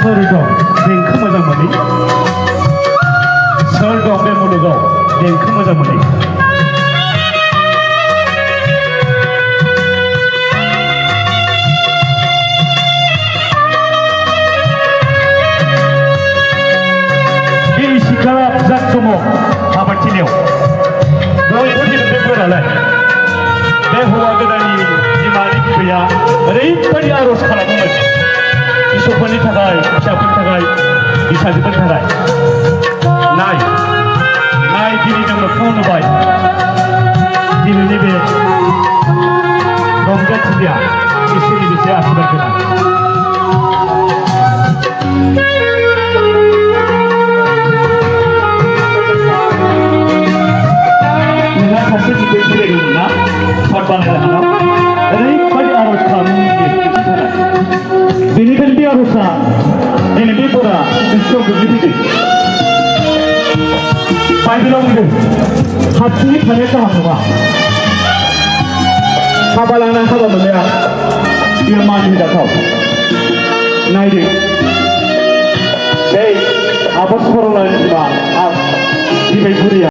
स्वर्ग देंखो मोजां मोनै स्वर्ग बे मुलुगाव देंखो मोजां मोनै सिखारा जात समाव आबादथिलियाव बयबो गेलेगिरिफोरालाय बे हौवा गोदाननि बिमानि बिफाया ओरैबायदि आर'ज खालामोमोन बिसबफोरनि थाखाय फिसाफोरनि थाखाय बिसाजोफोरनि थाखाय नाय दिनै जों मोखाङाव नुबाय दिनैनि बे रंजाथिलिया इसोरनि मोनसे आशीर्बाद गोनां सासे गिदिर गेलेदोंमोन ना सर्ट बानायनो हानाय ओरैबायदि आर'ज खालामो बेनिखायनो बे आर'जआ दिनै बे बोरा गोसोआव गोग्लैफैदों बाइबेलाव बुंदों हारसिङै थानाया गाहाम नङा हाबा लानानै हाबा मोननाया बेयो मान होजाथाव नायदो बे आबाद खर' लानाय बिमा बिबै बुरिया